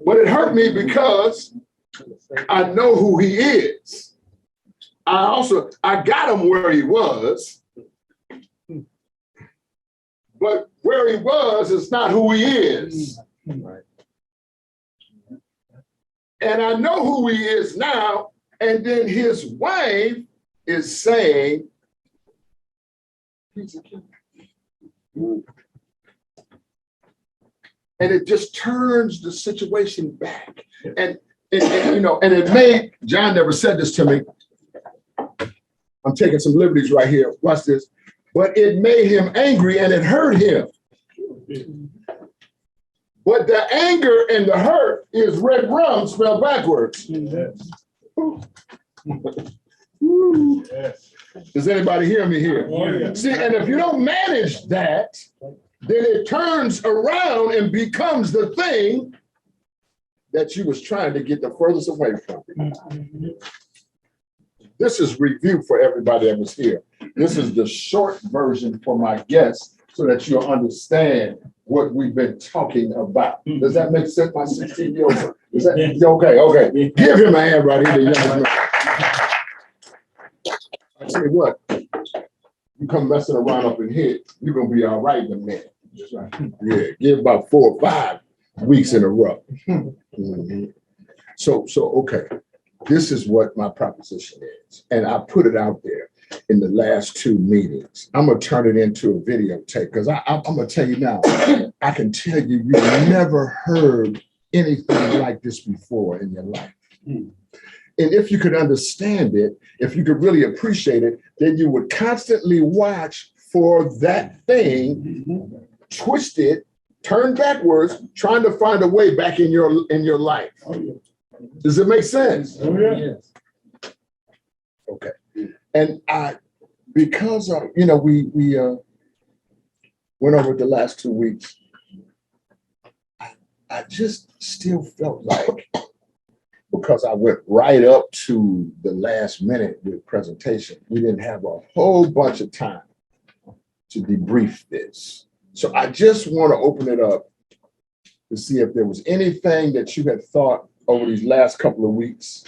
Speaker 1: But it hurt me because I know who he is. I got him where he was, but where he was is not who he is.
Speaker 2: Right.
Speaker 1: And I know who he is now, and then his wife is saying, he's a killer. And it just turns the situation back. And you know, and it made, John never said this to me. I'm taking some liberties right here. Watch this. But it made him angry and it hurt him. But the anger and the hurt is red rum spelled backwards. Does anybody hear me here? See, and if you don't manage that, then it turns around and becomes the thing that you was trying to get the furthest away from. This is review for everybody that was here. This is the short version for my guests so that you'll understand what we've been talking about. Does that make sense, my 16-year-old? Is that okay? Give him a hand right here, the young man. I tell you what, you come messing around up in here, you're gonna be all right in a minute. Yeah, give about 4 or 5 weeks in a row. So okay, this is what my proposition is, and I put it out there in the last 2 meetings. I'm gonna turn it into a videotape because I'm gonna tell you now. I can tell you, you've never heard anything like this before in your life. And if you could understand it, if you could really appreciate it, then you would constantly watch for that thing, twist it, turn backwards, trying to find a way back in your life. Does it make sense?
Speaker 5: Yes.
Speaker 1: Okay. And because we went over it the last 2 weeks, I just still felt like, because I went right up to the last minute with presentation, we didn't have a whole bunch of time to debrief this. So I just want to open it up to see if there was anything that you had thought over these last couple of weeks.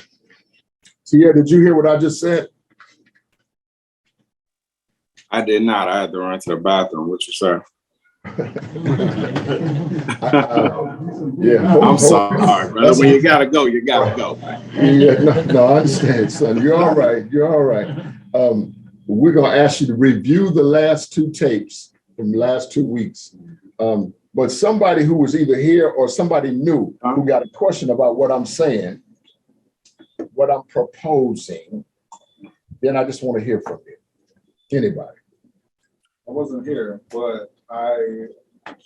Speaker 1: Tia, did you hear what I just said?
Speaker 7: I did not. I had to run to the bathroom. What you say?
Speaker 1: Yeah.
Speaker 7: I'm sorry, brother. When you gotta go, you gotta go.
Speaker 1: Yeah, no, I understand, son. You're all right. You're all right. We're gonna ask you to review the last 2 tapes from the last 2 weeks. But somebody who was either here or somebody new who got a question about what I'm saying, what I'm proposing, then I just want to hear from you. Anybody?
Speaker 6: I wasn't here, but I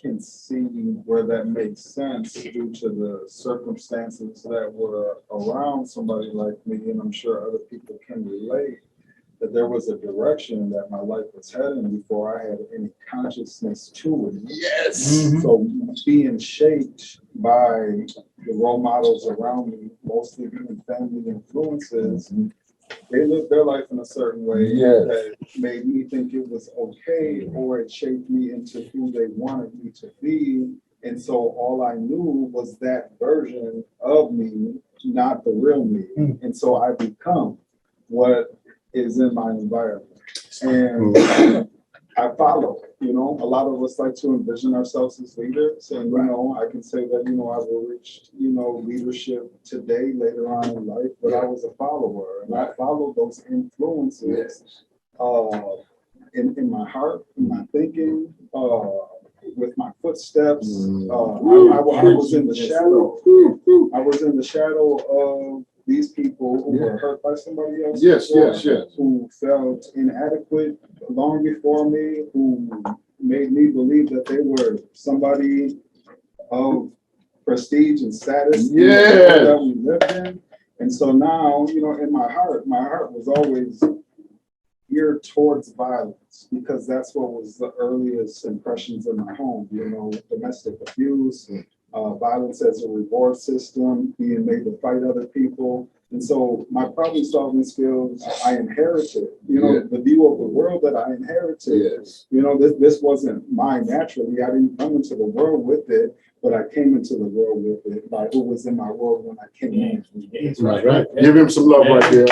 Speaker 6: can see where that makes sense due to the circumstances that were around somebody like me, and I'm sure other people can relate, that there was a direction that my life was heading before I had any consciousness to it.
Speaker 1: Yes.
Speaker 6: So being shaped by the role models around me, mostly being family influences, they lived their life in a certain way that made me think it was okay, or it shaped me into who they wanted me to be. And so all I knew was that version of me, not the real me. And so I become what is in my environment. And I follow, you know, a lot of us like to envision ourselves as leaders, and, you know, I can say that, you know, I've reached, you know, leadership today, later on in life, but I was a follower, and I followed those influences, in my heart, in my thinking, with my footsteps. I was in the shadow. I was in the shadow of these people who were hurt by somebody else.
Speaker 1: Yes,
Speaker 6: before,
Speaker 1: yes, yes.
Speaker 6: Who felt inadequate long before me, who made me believe that they were somebody of prestige and status in the world that we lived in. And so now, you know, in my heart was always geared towards violence, because that's what was the earliest impressions in my home, you know, domestic abuse, violence as a reward system, being made to fight other people. And so my problem solving skills, I inherited, you know, the view of the world that I inherited, you know, this wasn't mine naturally. I didn't come into the world with it, but I came into the world with it by who was in my world when I came in.
Speaker 1: Right. Give him some love right there.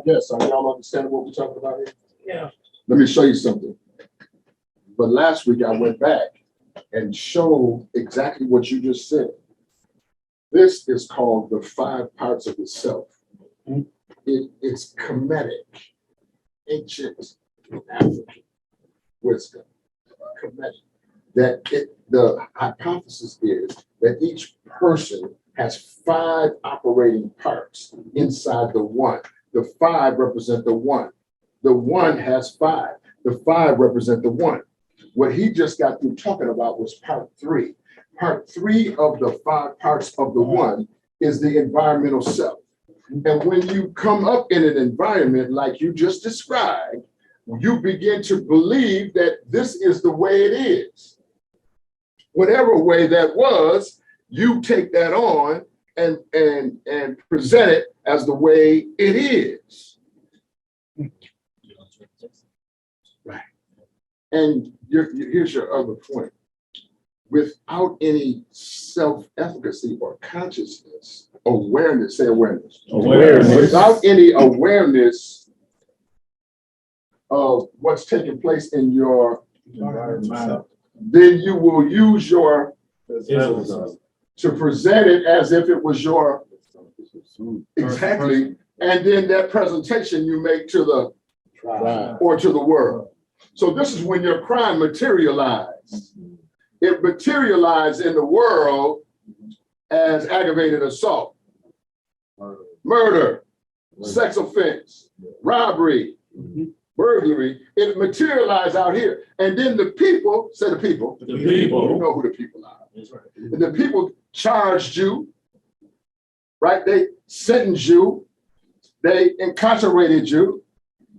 Speaker 1: Yes, are y'all understand what we're talking about here?
Speaker 3: Yeah.
Speaker 1: Let me show you something. But last week I went back and showed exactly what you just said. This is called the 5 parts of the self. It's Kemetic, ancient African wisdom, Kemetic. The hypothesis is that each person has 5 operating parts inside the one. The 5 represent the one. The one has 5. The 5 represent the one. What he just got through talking about was part 3. Part 3 of the 5 parts of the one is the environmental self. And when you come up in an environment like you just described, you begin to believe that this is the way it is. Whatever way that was, you take that on and present it as the way it is. Right. And here's your other point. Without any self-efficacy or consciousness, awareness, say awareness.
Speaker 7: Awareness.
Speaker 1: Without any awareness of what's taking place in your environment, then you will use your to present it as if it was your exactly, and then that presentation you make to the or to the world. So this is when your crime materialized. It materialized in the world as aggravated assault, murder, sex offense, robbery, burglary. It materialized out here. And then the people, say the people, you know who the people are. And the people charged you, right? They sentenced you, they incarcerated you,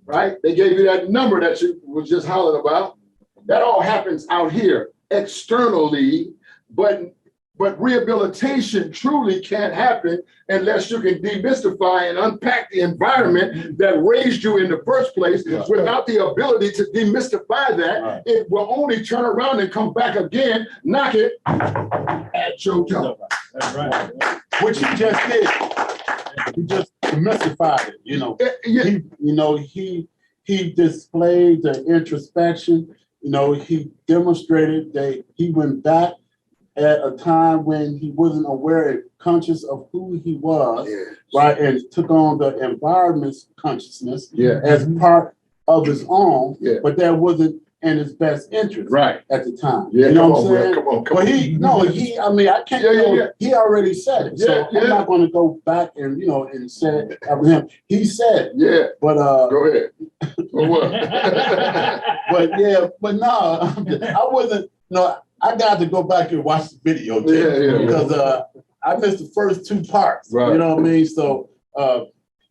Speaker 1: right? They gave you that number that you was just hollering about. That all happens out here externally, but rehabilitation truly can't happen unless you can demystify and unpack the environment that raised you in the first place. Without the ability to demystify that, it will only turn around and come back again, knock it at your door.
Speaker 8: That's right. Which he just did. He just demystified it, you know. He displayed the introspection. You know, he demonstrated that he went back at a time when he wasn't aware and conscious of who he was, right? And took on the environment's consciousness as part of his own, but that wasn't in his best interest at the time. You know what I'm saying?
Speaker 1: Come on.
Speaker 8: But I mean, I can't, he already said it. So I'm not going to go back and, you know, and say it of him. He said it. But,
Speaker 1: go ahead.
Speaker 8: but no, I wasn't, no, I got to go back and watch the video because I missed the first 2 parts. You know what I mean? So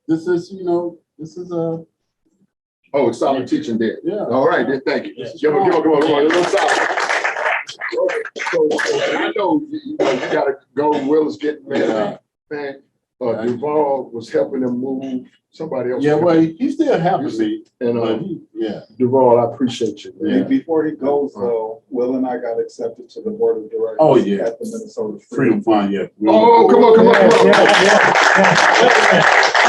Speaker 8: this is
Speaker 1: oh, it's solid teaching there. All right, then thank you. Come on. A little solid. So I know you gotta go. Will is getting ready. Man, Duval was helping him move, somebody else.
Speaker 8: Yeah, well, he still happens me,
Speaker 1: And,
Speaker 8: but yeah.
Speaker 1: Duval, I appreciate you.
Speaker 8: Yeah.
Speaker 6: Before he goes though, Will and I got accepted to the board of directors.
Speaker 8: Oh, yeah.
Speaker 6: At the Minnesota
Speaker 8: Freedom Fund, yeah.
Speaker 1: Oh, come on.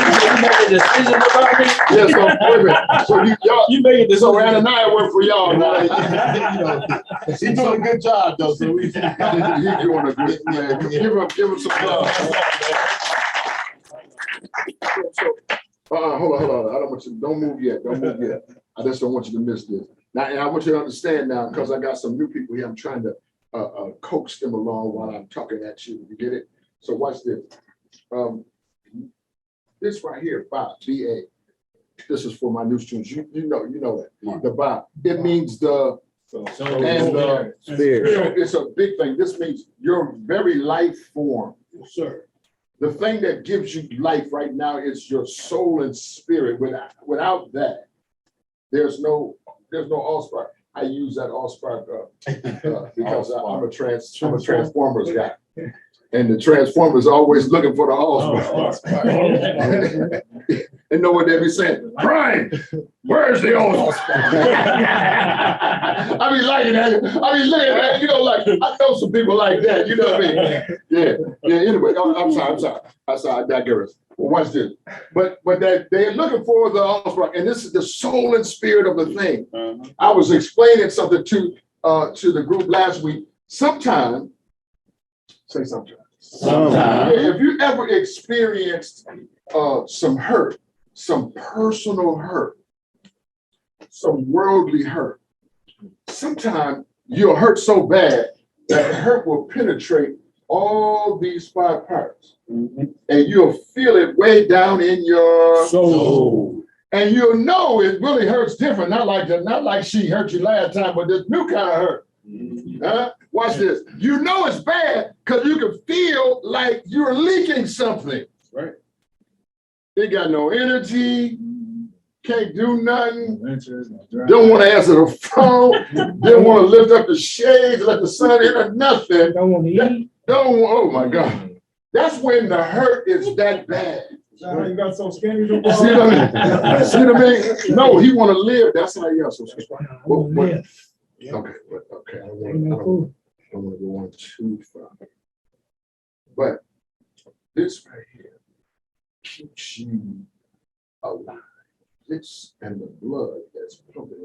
Speaker 5: You make a decision about me?
Speaker 1: Yeah, so, wait a minute. So y'all,
Speaker 8: You make it
Speaker 1: so Ananias work for y'all now.
Speaker 8: He's doing a good job though, so we.
Speaker 1: He's doing a good, man. Give him some love. Hold on. I don't want you, don't move yet. I just don't want you to miss this. Now, and I want you to understand now, because I got some new people here, I'm trying to coax them along while I'm talking at you. You get it? So watch this. This right here, Bob, B-A. This is for my new students. You know that. The Bob. It means the spirit. It's a big thing. This means your very life form.
Speaker 8: Yes, sir.
Speaker 1: The thing that gives you life right now is your soul and spirit. Without that, there's no allspark. I use that allspark because I'm a Transformers guy. And the Transformers always looking for the allspark. And know what they be saying? Brian, where's the allspark? I be liking that. I be looking at that. Like I know some people like that. You know what I mean? Yeah. Anyway, I'm sorry. I digress. Well, watch this. But that they're looking for the allspark, and this is the soul and spirit of the thing. I was explaining something to the group last week. Sometimes. If you ever experienced some hurt, some personal hurt, some worldly hurt, sometimes you'll hurt so bad that the hurt will penetrate all these 5 parts. And you'll feel it way down in your soul. And you'll know it really hurts different, not like she hurt you last time, but this new kind of hurt. Watch this. You know it's bad because you can feel like you're leaking something. Right. They got no energy, can't do nothing, don't want to answer the phone, don't want to lift up the shades, let the sun in or nothing.
Speaker 9: Don't want to eat.
Speaker 1: Oh my God. That's when the hurt is that bad.
Speaker 6: You got so skinny.
Speaker 1: See what I mean? No, he want to live. That's how he got so skinny. Okay. I don't want to go on too far. But this right here keeps you alive. This and the blood that's pumping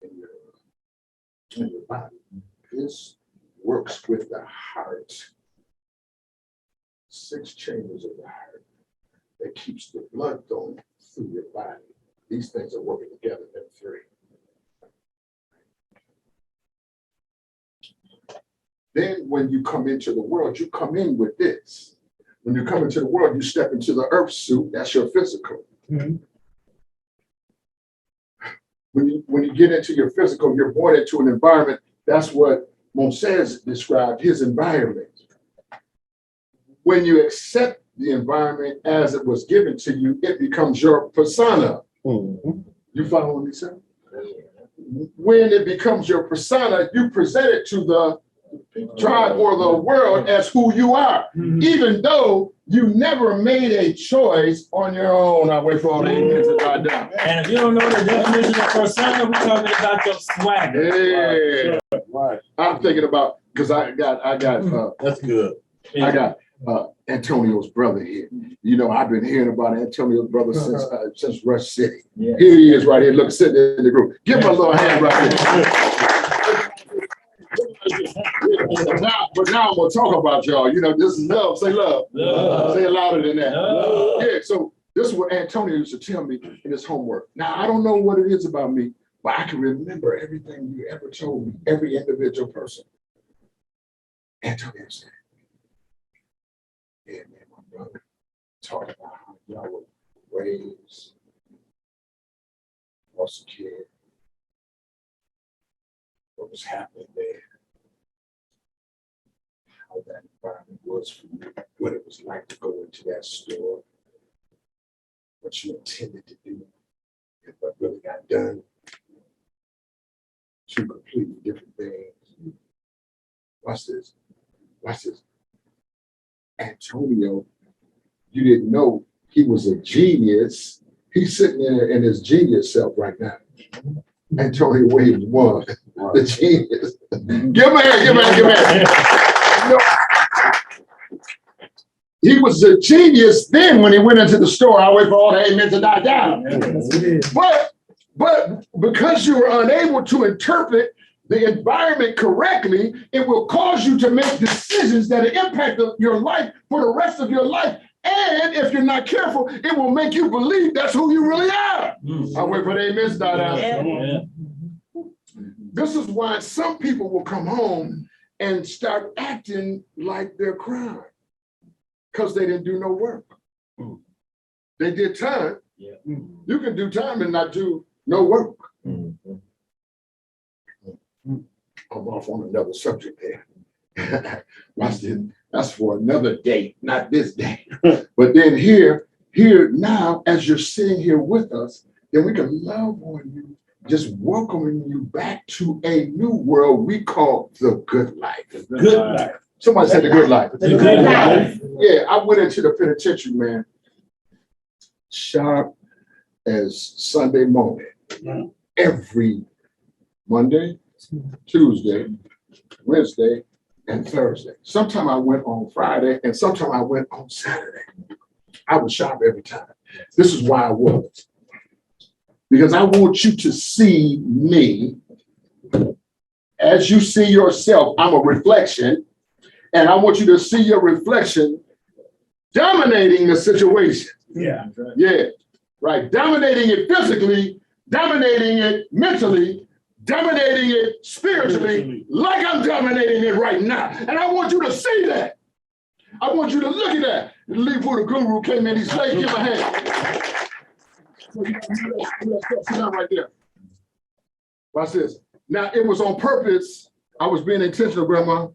Speaker 1: in your body. This works with the heart. 6 chambers of the heart that keeps the blood going through your body. These things are working together in 3. Then when you come into the world, you come in with this. When you come into the world, you step into the earth suit, that's your physical. Mm-hmm. When you get into your physical, you're born into an environment. That's what Moses described, his environment. When you accept the environment as it was given to you, it becomes your persona. Mm-hmm. You follow me, sir? When it becomes your persona, you present it to the tribe or the world as who you are, even though you never made a choice on your own. I wait for all the amens to die down.
Speaker 9: And if you don't know the definition of persona, we're talking about your swagger.
Speaker 1: Yeah, right. I'm thinking about because I got.
Speaker 8: That's good.
Speaker 1: I got Antonio's brother here. You know, I've been hearing about Antonio's brother since Rush City. Yeah. Here he is, right here. Look, sitting in the group. Give him a little hand right there. But now I'm gonna talk about y'all. You know, this is love. Say love. Say it louder than that. Yeah. So this is what Antonio used to tell me in his homework. Now I don't know what it is about me, but I can remember everything you ever told me. Every individual person. Antonio said, "Yeah, man, my brother talked about how y'all were raised, foster kid, what was happening there." How that environment was for you, what it was like to go into that store, what you intended to do, and what really got done. 2 completely different things. Watch this. Antonio you didn't know he was a genius. He's sitting there in his genius self right now. Antonio Williams was the genius. Give him a hand, give him a hand, give him a hand. You know, he was a genius then when he went into the store. I wait for all the amen to die down. But because you were unable to interpret the environment correctly, it will cause you to make decisions that impact your life for the rest of your life. And if you're not careful, it will make you believe that's who you really are. I wait for the amen to die down. This is why some people will come home and start acting like they're crying because they didn't do no work. They did time. You can do time and not do no work. I'm off on another subject there. Watch this. That's for another day, not this day. But then here now, as you're sitting here with us, then we can love on you, just welcoming you back to a new world we call the good life.
Speaker 9: Good life.
Speaker 1: Somebody said the good life.
Speaker 3: The good life.
Speaker 1: Yeah, I went into the penitentiary, man, sharp as Sunday morning. Every Monday, Tuesday, Wednesday, and Thursday. Sometime I went on Friday, and sometime I went on Saturday. I was sharp every time. This is why I was. Because I want you to see me as you see yourself. I'm a reflection, and I want you to see your reflection dominating the situation.
Speaker 9: Yeah.
Speaker 1: Yeah, right. Dominating it physically, dominating it mentally, dominating it spiritually, like I'm dominating it right now. And I want you to see that. I want you to look at that. The Lee Buddha Guru came in, he said, give a hand. So you gotta do that. Sit down right there. Watch this. Now, it was on purpose. I was being intentional, Grandma,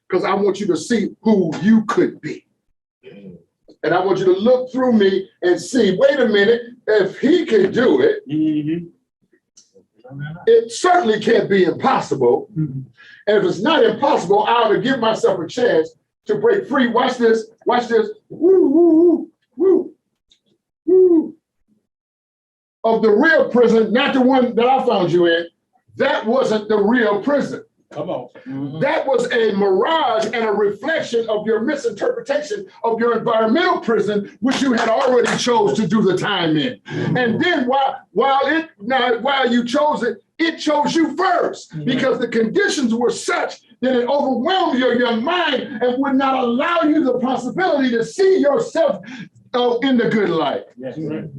Speaker 1: because I want you to see who you could be. And I want you to look through me and see, wait a minute, if he can do it, it certainly can't be impossible. And if it's not impossible, I ought to give myself a chance to break free. Watch this, watch this. Woo, woo, woo, woo. Of the real prison, not the one that I found you in. That wasn't the real prison.
Speaker 9: Come on.
Speaker 1: That was a mirage and a reflection of your misinterpretation of your environmental prison, which you had already chose to do the time in. And then while you chose it, it chose you first because the conditions were such that it overwhelmed your young mind and would not allow you the possibility to see yourself in the good light.
Speaker 9: Yes, right.